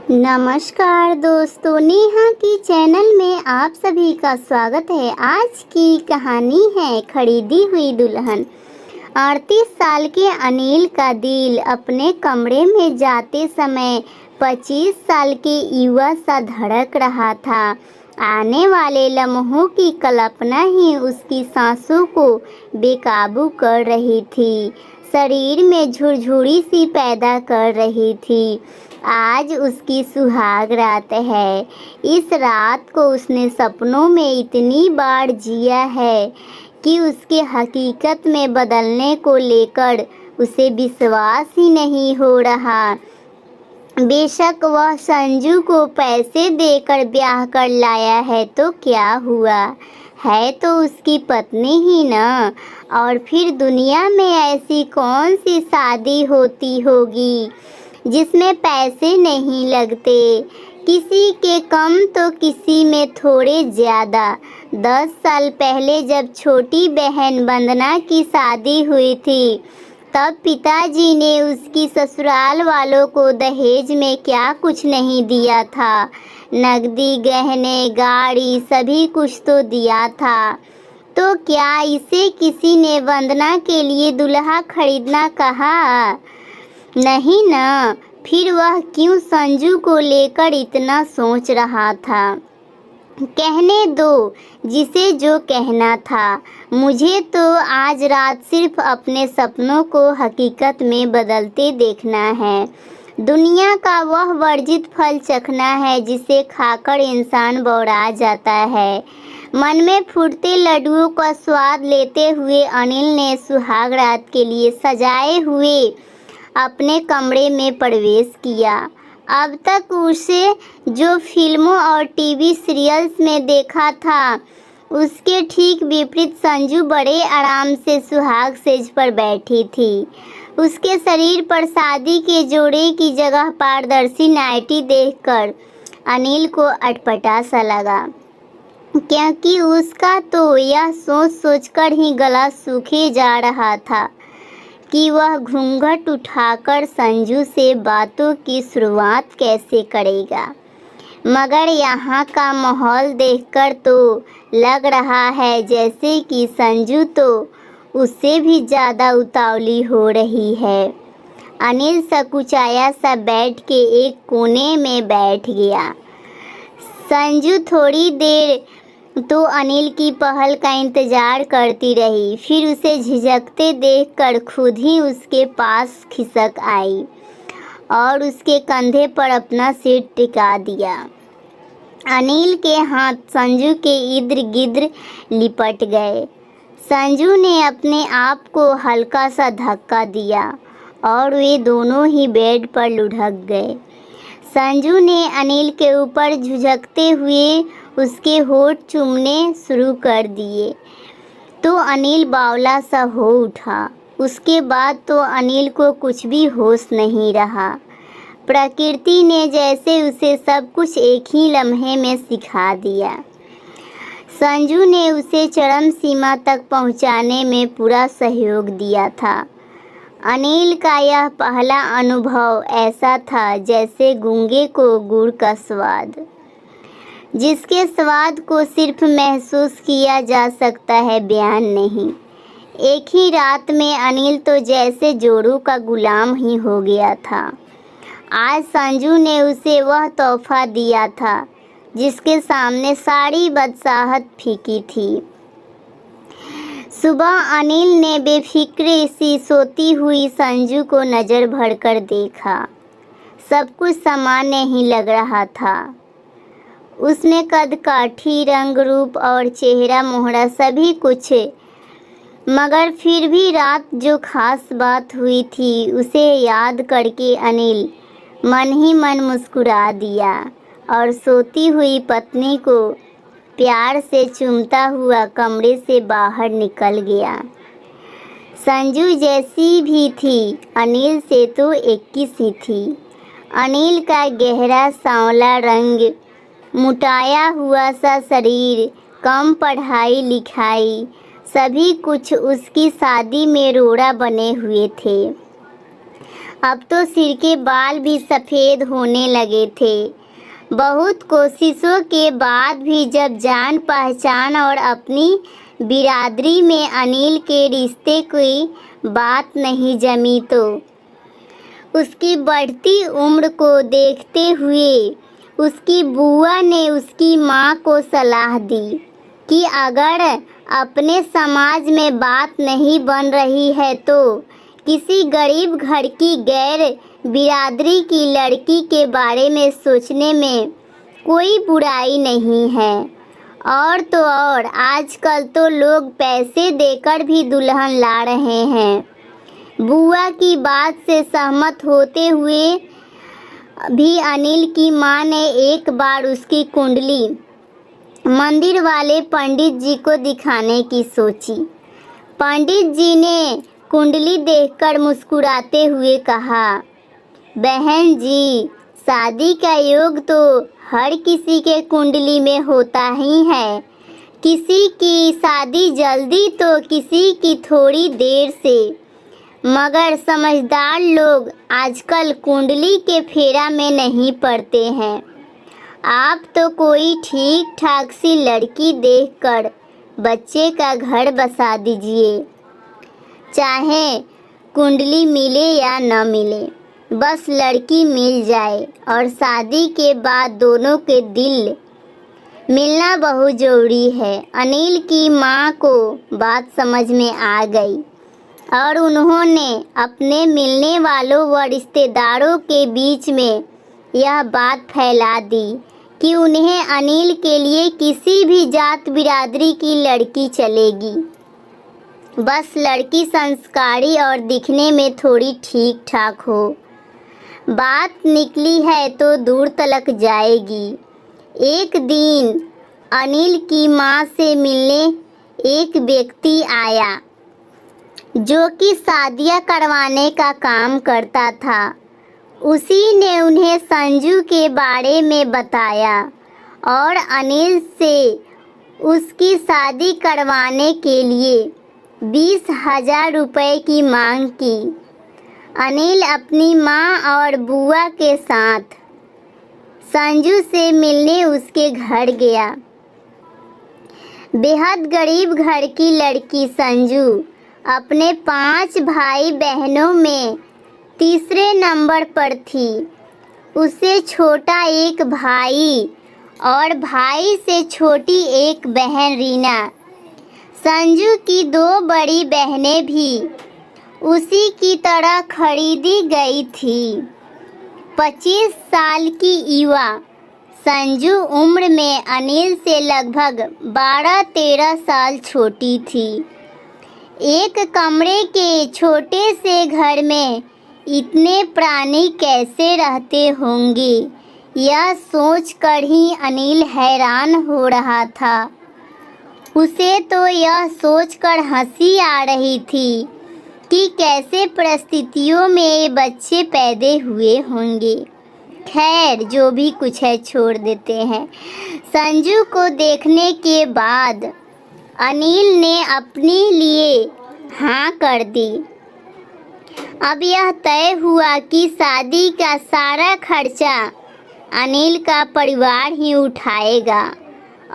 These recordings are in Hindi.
नमस्कार दोस्तों, नेहा की चैनल में आप सभी का स्वागत है। आज की कहानी है खरीदी हुई दुल्हन। 38 साल के अनिल का दिल अपने कमरे में जाते समय 25 साल के युवा सा धड़क रहा था। आने वाले लम्हों की कल्पना ही उसकी सांसों को बेकाबू कर रही थी, शरीर में झुरझुरी सी पैदा कर रही थी। आज उसकी सुहाग रात है। इस रात को उसने सपनों में इतनी बार जिया है कि उसके हकीकत में बदलने को लेकर उसे विश्वास ही नहीं हो रहा। बेशक वह संजू को पैसे देकर ब्याह कर लाया है तो क्या हुआ, है तो उसकी पत्नी ही ना। और फिर दुनिया में ऐसी कौन सी शादी होती होगी जिसमें पैसे नहीं लगते, किसी के कम तो किसी में थोड़े ज़्यादा। 10 साल पहले जब छोटी बहन वंदना की शादी हुई थी तब पिताजी ने उसकी ससुराल वालों को दहेज में क्या कुछ नहीं दिया था। नकदी, गहने, गाड़ी सभी कुछ तो दिया था। तो क्या इसे किसी ने वंदना के लिए दूल्हा खरीदना कहा? नहीं ना। फिर वह क्यों संजू को लेकर इतना सोच रहा था? कहने दो जिसे जो कहना था। मुझे तो आज रात सिर्फ अपने सपनों को हकीकत में बदलते देखना है। दुनिया का वह वर्जित फल चखना है जिसे खाकर इंसान बौरा जाता है। मन में फूटते लड्डुओं का स्वाद लेते हुए अनिल ने सुहाग रात के लिए सजाए हुए अपने कमरे में प्रवेश किया। अब तक उसे जो फिल्मों और टीवी सीरियल्स में देखा था उसके ठीक विपरीत संजू बड़े आराम से सुहाग सेज पर बैठी थी। उसके शरीर पर शादी के जोड़े की जगह पारदर्शी नाइटी देखकर अनिल को अटपटा सा लगा, क्योंकि उसका तो यह सोच सोचकर ही गला सूखे जा रहा था कि वह घूंघट उठाकर संजू से बातों की शुरुआत कैसे करेगा। मगर यहाँ का माहौल देखकर तो लग रहा है जैसे कि संजू तो उससे भी ज़्यादा उतावली हो रही है। अनिल सकुचाया सा बैठ के एक कोने में बैठ गया। संजू थोड़ी देर तो अनिल की पहल का इंतजार करती रही, फिर उसे झिझकते देखकर खुद ही उसके पास खिसक आई और उसके कंधे पर अपना सिर टिका दिया। अनिल के हाथ संजू के इर्द गिर्द लिपट गए। संजू ने अपने आप को हल्का सा धक्का दिया और वे दोनों ही बेड पर लुढ़क गए। संजू ने अनिल के ऊपर झुझकते हुए उसके होठ चूमने शुरू कर दिए तो अनिल बावला सा हो उठा। उसके बाद तो अनिल को कुछ भी होश नहीं रहा। प्रकृति ने जैसे उसे सब कुछ एक ही लम्हे में सिखा दिया। संजू ने उसे चरम सीमा तक पहुंचाने में पूरा सहयोग दिया था। अनिल का यह पहला अनुभव ऐसा था जैसे गूंगे को गुड़ का स्वाद, जिसके स्वाद को सिर्फ महसूस किया जा सकता है, बयान नहीं। एक ही रात में अनिल तो जैसे जोड़ों का गुलाम ही हो गया था। आज संजू ने उसे वह तोहफा दिया था जिसके सामने सारी बदसाहत फीकी थी। सुबह अनिल ने बेफिक्र सी सोती हुई संजू को नज़र भरकर देखा। सब कुछ सामान्य ही लग रहा था। उसमें कद काठी, रंग रूप और चेहरा मोहरा सभी कुछ, मगर फिर भी रात जो खास बात हुई थी उसे याद करके अनिल मन ही मन मुस्कुरा दिया और सोती हुई पत्नी को प्यार से चूमता हुआ कमरे से बाहर निकल गया। संजू जैसी भी थी अनिल से तो एक ही सी थी। अनिल का गहरा सांवला रंग, मुटाया हुआ सा शरीर, कम पढ़ाई लिखाई, सभी कुछ उसकी शादी में रोड़ा बने हुए थे। अब तो सिर के बाल भी सफ़ेद होने लगे थे। बहुत कोशिशों के बाद भी जब जान पहचान और अपनी बिरादरी में अनिल के रिश्ते की बात नहीं जमी तो उसकी बढ़ती उम्र को देखते हुए उसकी बुआ ने उसकी माँ को सलाह दी कि अगर अपने समाज में बात नहीं बन रही है तो किसी गरीब घर की गैर बिरादरी की लड़की के बारे में सोचने में कोई बुराई नहीं है। और तो और आजकल तो लोग पैसे देकर भी दुल्हन ला रहे हैं। बुआ की बात से सहमत होते हुए भी अनिल की माँ ने एक बार उसकी कुंडली मंदिर वाले पंडित जी को दिखाने की सोची। पंडित जी ने कुंडली देखकर मुस्कुराते हुए कहा, बहन जी, शादी का योग तो हर किसी के कुंडली में होता ही है। किसी की शादी जल्दी तो किसी की थोड़ी देर से, मगर समझदार लोग आजकल कुंडली के फेरा में नहीं पड़ते हैं। आप तो कोई ठीक ठाक सी लड़की देखकर बच्चे का घर बसा दीजिए, चाहे कुंडली मिले या न मिले, बस लड़की मिल जाए। और शादी के बाद दोनों के दिल मिलना बहुत ज़रूरी है। अनिल की माँ को बात समझ में आ गई और उन्होंने अपने मिलने वालों व रिश्तेदारों के बीच में यह बात फैला दी कि उन्हें अनिल के लिए किसी भी जात बिरादरी की लड़की चलेगी, बस लड़की संस्कारी और दिखने में थोड़ी ठीक ठाक हो। बात निकली है तो दूर तलक जाएगी। एक दिन अनिल की माँ से मिलने एक व्यक्ति आया जो कि शादियाँ करवाने का काम करता था। उसी ने उन्हें संजू के बारे में बताया और अनिल से उसकी शादी करवाने के लिए 20,000 रुपये की मांग की। अनिल अपनी माँ और बुआ के साथ संजू से मिलने उसके घर गया। बेहद गरीब घर की लड़की संजू अपने 5 भाई बहनों में तीसरे नंबर पर थी। उससे छोटा एक भाई और भाई से छोटी एक बहन रीना। संजू की 2 बड़ी बहनें भी उसी की तरह खरीदी गई थी। 25 साल की युवा संजू उम्र में अनिल से लगभग 12-13 साल छोटी थी। एक कमरे के छोटे से घर में इतने प्राणी कैसे रहते होंगे, यह सोचकर ही अनिल हैरान हो रहा था। उसे तो यह सोचकर हंसी आ रही थी कि कैसे परिस्थितियों में ये बच्चे पैदा हुए होंगे। खैर, जो भी कुछ है छोड़ देते हैं। संजू को देखने के बाद अनिल ने अपने लिए हाँ कर दी। अब यह तय हुआ कि शादी का सारा खर्चा अनिल का परिवार ही उठाएगा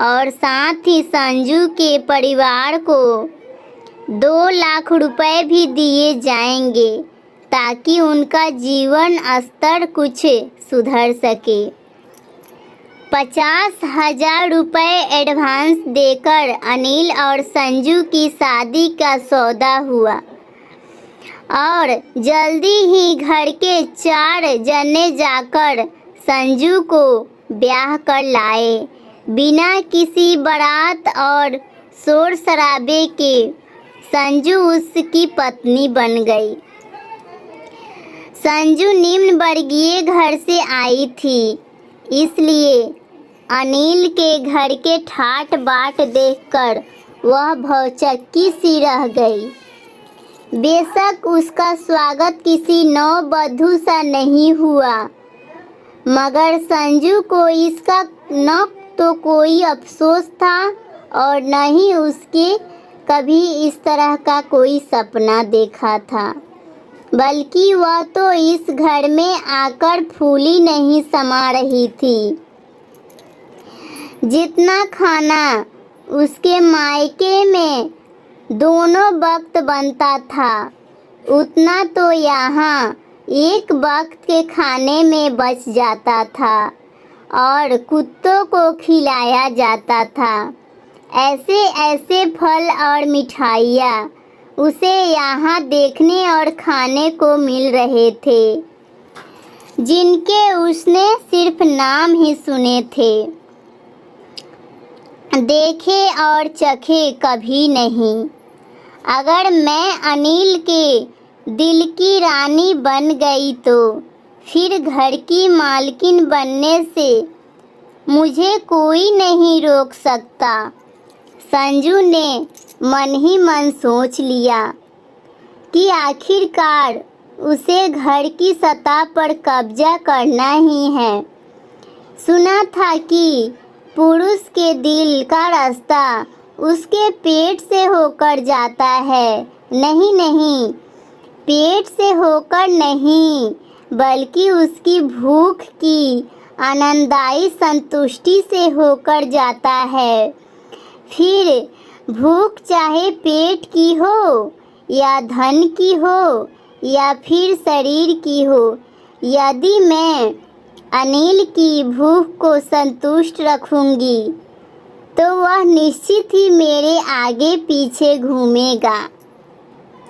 और साथ ही संजू के परिवार को 2 लाख रुपए भी दिए जाएंगे ताकि उनका जीवन स्तर कुछ सुधर सके। 50,000 रुपये एडवांस देकर अनिल और संजू की शादी का सौदा हुआ और जल्दी ही घर के 4 जने जाकर संजू को ब्याह कर लाए। बिना किसी बारात और शोर शराबे के संजू उसकी पत्नी बन गई। संजू निम्न वर्गीय घर से आई थी, इसलिए अनिल के घर के ठाट बाट देखकर वह भौचक्की सी रह गई। बेशक उसका स्वागत किसी नववधू सा नहीं हुआ, मगर संजू को इसका न तो कोई अफसोस था और न ही उसके कभी इस तरह का कोई सपना देखा था। बल्कि वह तो इस घर में आकर फूली नहीं समा रही थी। जितना खाना उसके मायके में दोनों वक्त बनता था, उतना तो यहाँ एक वक्त के खाने में बच जाता था और कुत्तों को खिलाया जाता था। ऐसे ऐसे फल और मिठाइयाँ उसे यहाँ देखने और खाने को मिल रहे थे, जिनके उसने सिर्फ नाम ही सुने थे, देखे और चखे कभी नहीं। अगर मैं अनिल के दिल की रानी बन गई तो फिर घर की मालकिन बनने से मुझे कोई नहीं रोक सकता। संजू ने मन ही मन सोच लिया कि आखिरकार उसे घर की सतह पर कब्जा करना ही है। सुना था कि पुरुष के दिल का रास्ता उसके पेट से होकर जाता है। नहीं नहीं, पेट से होकर नहीं, बल्कि उसकी भूख की आनंददायी संतुष्टि से होकर जाता है। फिर भूख चाहे पेट की हो या धन की हो या फिर शरीर की हो, यदि मैं अनिल की भूख को संतुष्ट रखूंगी तो वह निश्चित ही मेरे आगे पीछे घूमेगा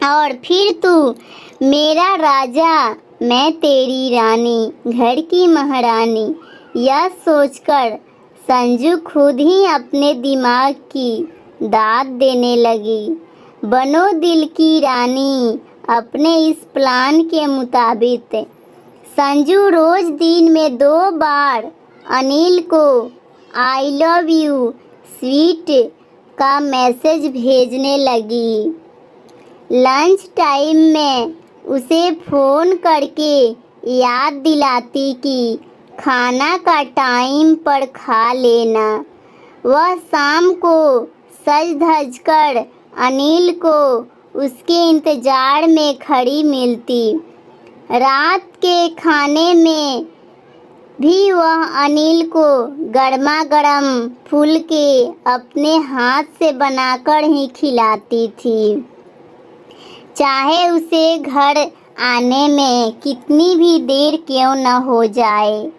और फिर तू मेरा राजा, मैं तेरी रानी, घर की महारानी। यह सोचकर संजू खुद ही अपने दिमाग की दाद देने लगी। बनो दिल की रानी। अपने इस प्लान के मुताबिक संजू रोज दिन में 2 बार अनिल को आई लव यू स्वीट का मैसेज भेजने लगी। लंच टाइम में उसे फ़ोन करके याद दिलाती कि खाना का टाइम पर खा लेना। वह शाम को सज धज कर अनिल को उसके इंतज़ार में खड़ी मिलती। रात के खाने में भी वह अनिल को गर्मा गर्म फूल के अपने हाथ से बनाकर ही खिलाती थी, चाहे उसे घर आने में कितनी भी देर क्यों न हो जाए।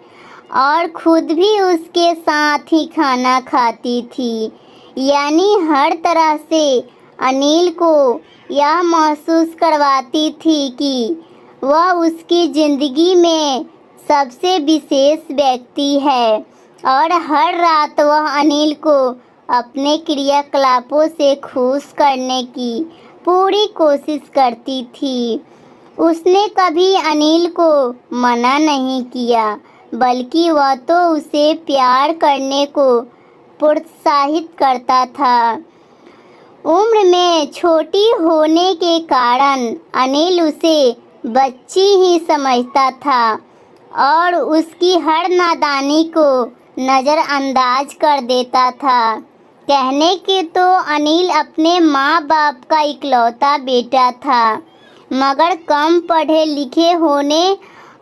और खुद भी उसके साथ ही खाना खाती थी। यानी हर तरह से अनिल को यह महसूस करवाती थी कि वह उसकी ज़िंदगी में सबसे विशेष व्यक्ति है। और हर रात वह अनिल को अपने क्रियाकलापों से खुश करने की पूरी कोशिश करती थी। उसने कभी अनिल को मना नहीं किया, बल्कि वह तो उसे प्यार करने को प्रोत्साहित करता था। उम्र में छोटी होने के कारण अनिल उसे बच्ची ही समझता था और उसकी हर नादानी को नज़रअंदाज कर देता था। कहने के तो अनिल अपने माँ बाप का इकलौता बेटा था, मगर कम पढ़े लिखे होने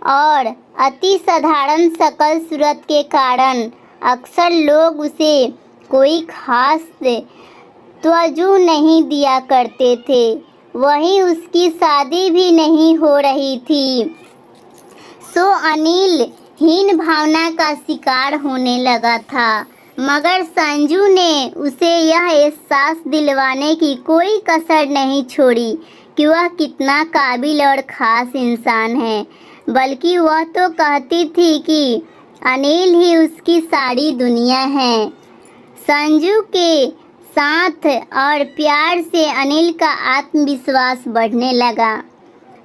और अति साधारण शक्ल सूरत के कारण अक्सर लोग उसे कोई खास तवज्जो नहीं दिया करते थे। वहीं उसकी शादी भी नहीं हो रही थी, सो अनिल हीन भावना का शिकार होने लगा था। मगर संजू ने उसे यह एहसास दिलवाने की कोई कसर नहीं छोड़ी कि वह कितना काबिल और ख़ास इंसान है, बल्कि वह तो कहती थी कि अनिल ही उसकी सारी दुनिया है। संजू के साथ और प्यार से अनिल का आत्मविश्वास बढ़ने लगा।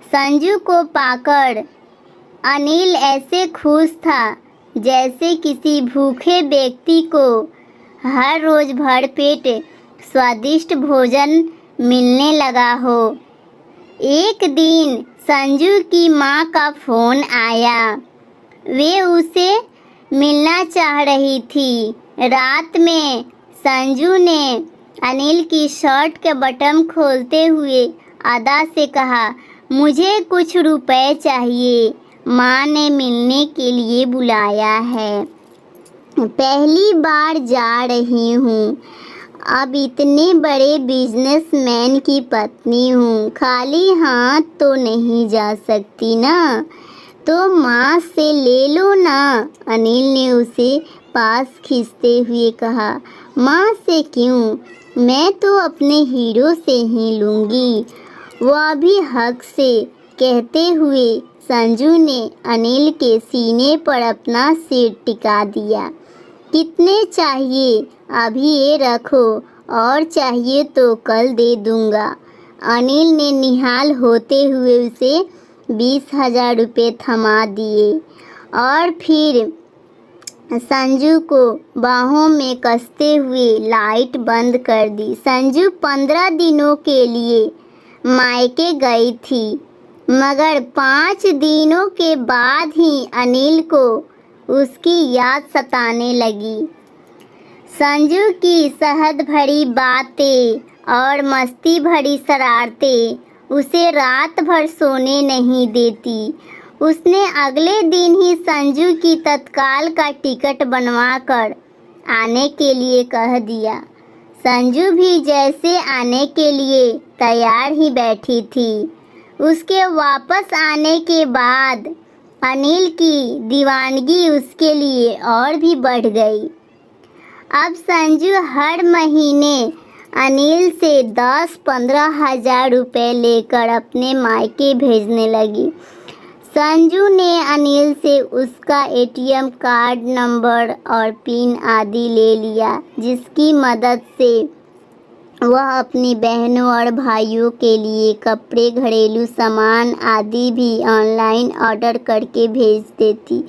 संजू को पाकर अनिल ऐसे खुश था जैसे किसी भूखे व्यक्ति को हर रोज़ भरपेट स्वादिष्ट भोजन मिलने लगा हो। एक दिन संजू की माँ का फ़ोन आया। वे उसे मिलना चाह रही थी। रात में संजू ने अनिल की शर्ट के बटन खोलते हुए अदा से कहा, मुझे कुछ रुपए चाहिए, माँ ने मिलने के लिए बुलाया है। पहली बार जा रही हूँ, अब इतने बड़े बिजनेसमैन की पत्नी हूँ, खाली हाथ तो नहीं जा सकती ना। तो माँ से ले लो ना, अनिल ने उसे पास खींचते हुए कहा। माँ से क्यों, मैं तो अपने हीरो से ही लूँगी, वह भी हक से, कहते हुए संजू ने अनिल के सीने पर अपना सिर टिका दिया। कितने चाहिए, अभी ये रखो, और चाहिए तो कल दे दूँगा। अनिल ने निहाल होते हुए उसे 20,000 रुपये थमा दिए और फिर संजू को बाहों में कसते हुए लाइट बंद कर दी। संजू 15 दिनों के लिए मायके गई थी, मगर 5 दिनों के बाद ही अनिल को उसकी याद सताने लगी। संजू की शहद भरी बातें और मस्ती भरी शरारतें उसे रात भर सोने नहीं देती। उसने अगले दिन ही संजू की तत्काल का टिकट बनवाकर आने के लिए कह दिया। संजू भी जैसे आने के लिए तैयार ही बैठी थी। उसके वापस आने के बाद अनिल की दीवानगी उसके लिए और भी बढ़ गई। अब संजू हर महीने अनिल से 10-15 हज़ार रुपये लेकर अपने मायके भेजने लगी। संजू ने अनिल से उसका एटीएम कार्ड नंबर और पिन आदि ले लिया, जिसकी मदद से वह अपनी बहनों और भाइयों के लिए कपड़े, घरेलू सामान आदि भी ऑनलाइन ऑर्डर करके भेज देती।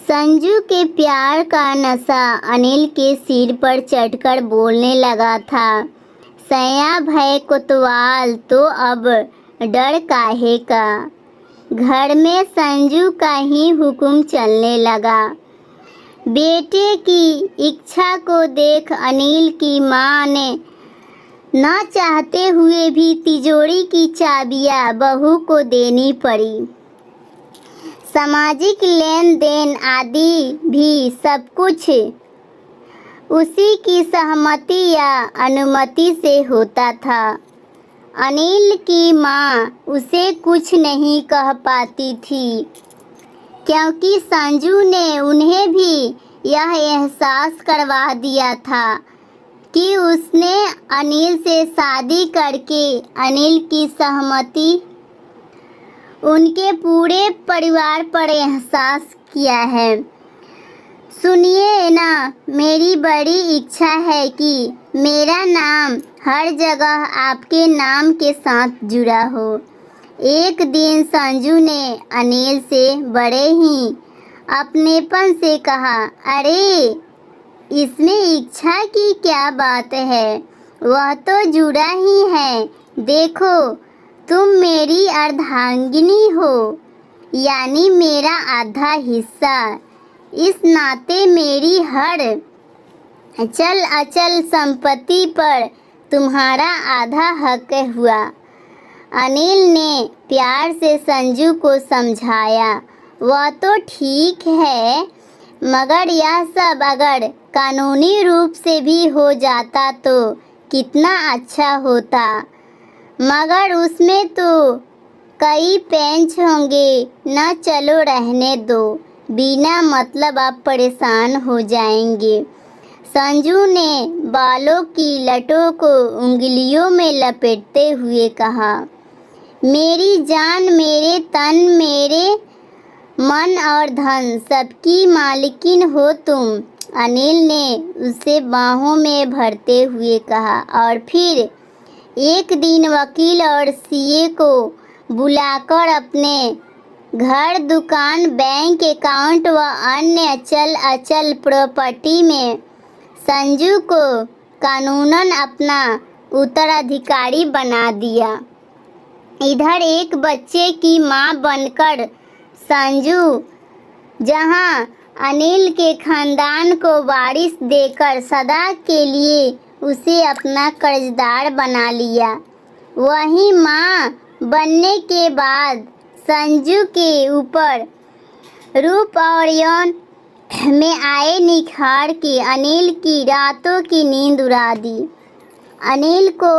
संजू के प्यार का नशा अनिल के सिर पर चढ़कर बोलने लगा था। सैया भय कोतवाल, तो अब डर काहे का। घर में संजू का ही हुक्म चलने लगा। बेटे की इच्छा को देख अनिल की माँ ने न चाहते हुए भी तिजोरी की चाबियाँ बहू को देनी पड़ी। सामाजिक लेन देन आदि भी सब कुछ उसी की सहमति या अनुमति से होता था। अनिल की माँ उसे कुछ नहीं कह पाती थी, क्योंकि संजू ने उन्हें भी यह एहसास करवा दिया था कि उसने अनिल से शादी करके अनिल की सहमति उनके पूरे परिवार पर एहसास किया है। सुनिए ना, मेरी बड़ी इच्छा है कि मेरा नाम हर जगह आपके नाम के साथ जुड़ा हो। एक दिन संजू ने अनिल से बड़े ही अपनेपन से कहा, अरे इसमें इच्छा की क्या बात है, वह तो जुड़ा ही है। देखो, तुम मेरी अर्धांगिनी हो, यानी मेरा आधा हिस्सा। इस नाते मेरी हर चल अचल संपत्ति पर तुम्हारा आधा हक हुआ। अनिल ने प्यार से संजू को समझाया। वह तो ठीक है, मगर यह सब अगर कानूनी रूप से भी हो जाता तो कितना अच्छा होता। मगर उसमें तो कई पेंच होंगे, न, चलो रहने दो, बिना मतलब आप परेशान हो जाएंगे। संजू ने बालों की लटों को उंगलियों में लपेटते हुए कहा, मेरी जान, मेरे तन, मेरे मन और धन, सबकी मालिकिन हो तुम। अनिल ने उसे बाहों में भरते हुए कहा और फिर एक दिन वकील और सीए को बुलाकर अपने घर, दुकान, बैंक अकाउंट व अन्य चल अचल प्रॉपर्टी में संजू को कानूनन अपना उत्तराधिकारी बना दिया। इधर एक बच्चे की मां बनकर संजू जहां अनिल के खानदान को वारिस देकर सदा के लिए उसे अपना कर्जदार बना लिया, वहीं मां बनने के बाद संजू के ऊपर रूप और यौन में आए निखार के अनिल की रातों की नींद उड़ा दी। अनिल को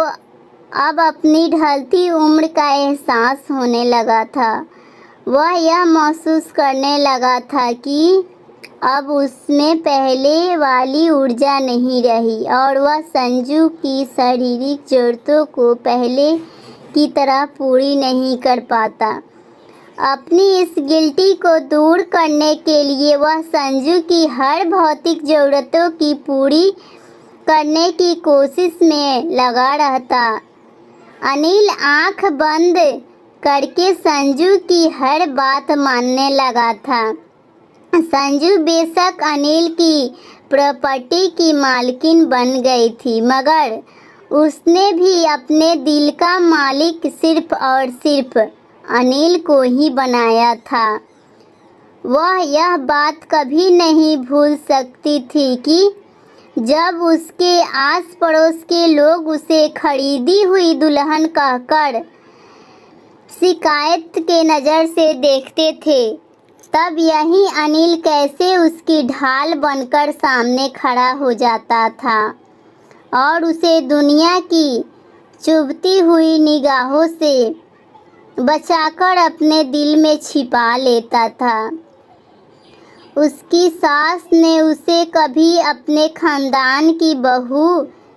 अब अपनी ढलती उम्र का एहसास होने लगा था। वह यह महसूस करने लगा था कि अब उसमें पहले वाली ऊर्जा नहीं रही और वह संजू की शारीरिक ज़रूरतों को पहले की तरह पूरी नहीं कर पाता। अपनी इस गिल्टी को दूर करने के लिए वह संजू की हर भौतिक ज़रूरतों की पूरी करने की कोशिश में लगा रहता। अनिल आंख बंद करके संजू की हर बात मानने लगा था। संजू बेशक अनिल की प्रॉपर्टी की मालकिन बन गई थी, मगर उसने भी अपने दिल का मालिक सिर्फ और सिर्फ अनिल को ही बनाया था। वह यह बात कभी नहीं भूल सकती थी कि जब उसके आस पड़ोस के लोग उसे खरीदी हुई दुल्हन कहकर शिकायत के नज़र से देखते थे, तब यही अनिल कैसे उसकी ढाल बनकर सामने खड़ा हो जाता था और उसे दुनिया की चुभती हुई निगाहों से बचाकर अपने दिल में छिपा लेता था। उसकी सास ने उसे कभी अपने खानदान की बहू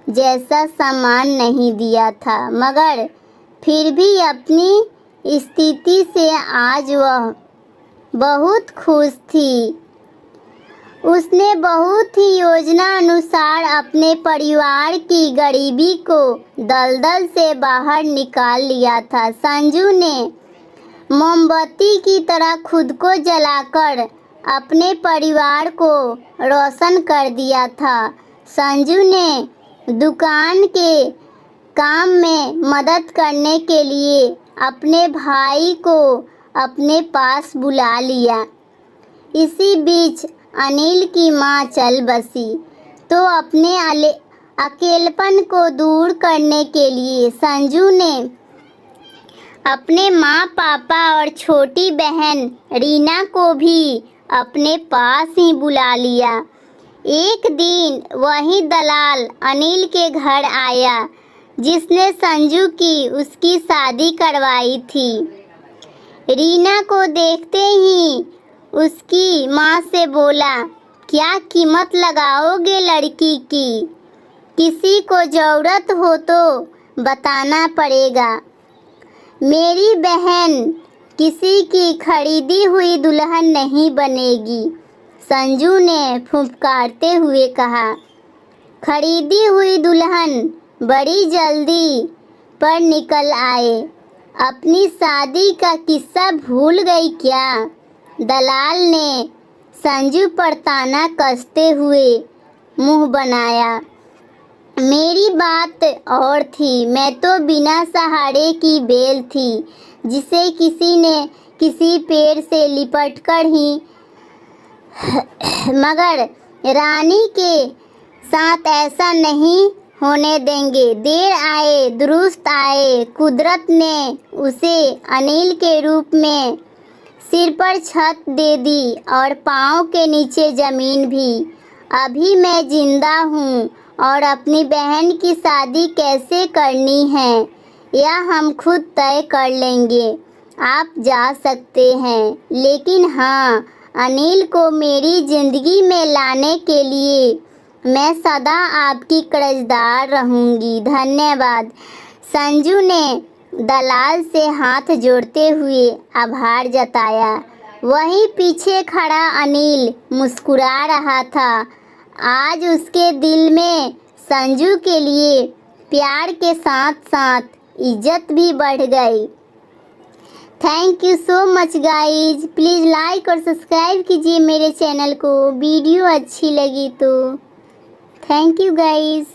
जैसा सम्मान नहीं दिया था, मगर फिर भी अपनी स्थिति से आज वह बहुत खुश थी। उसने बहुत ही योजना अनुसार अपने परिवार की गरीबी को दलदल से बाहर निकाल लिया था। संजू ने मोमबत्ती की तरह खुद को जलाकर अपने परिवार को रोशन कर दिया था। संजू ने दुकान के काम में मदद करने के लिए अपने भाई को अपने पास बुला लिया। इसी बीच अनिल की मां चल बसी, तो अपने अकेलेपन को दूर करने के लिए संजू ने अपने माँ पापा और छोटी बहन रीना को भी अपने पास ही बुला लिया। एक दिन वही दलाल अनिल के घर आया जिसने संजू की उसकी शादी करवाई थी। रीना को देखते ही उसकी माँ से बोला, क्या कीमत लगाओगे लड़की की? किसी को ज़रूरत हो तो बताना पड़ेगा। मेरी बहन किसी की खरीदी हुई दुल्हन नहीं बनेगी, संजू ने फुफकारते हुए कहा। खरीदी हुई दुल्हन बड़ी जल्दी पर निकल आए। अपनी शादी का किस्सा भूल गई क्या? दलाल ने संजू पर ताना कसते हुए मुंह बनाया। मेरी बात और थी, मैं तो बिना सहारे की बेल थी जिसे किसी ने किसी पेड़ से लिपटकर ही मगर रानी के साथ ऐसा नहीं होने देंगे। देर आए दुरुस्त आए। कुदरत ने उसे अनिल के रूप में सिर पर छत दे दी और पाँव के नीचे ज़मीन भी। अभी मैं जिंदा हूँ और अपनी बहन की शादी कैसे करनी है यह हम खुद तय कर लेंगे। आप जा सकते हैं, लेकिन हाँ, अनिल को मेरी ज़िंदगी में लाने के लिए मैं सदा आपकी कर्जदार रहूँगी। धन्यवाद। संजू ने दलाल से हाथ जोड़ते हुए आभार जताया। वहीं पीछे खड़ा अनिल मुस्कुरा रहा था। आज उसके दिल में संजू के लिए प्यार के साथ साथ इज्जत भी बढ़ गई। Thank you so much guys. Please like और सब्सक्राइब कीजिए मेरे चैनल को। वीडियो अच्छी लगी तो थैंक यू गाइज।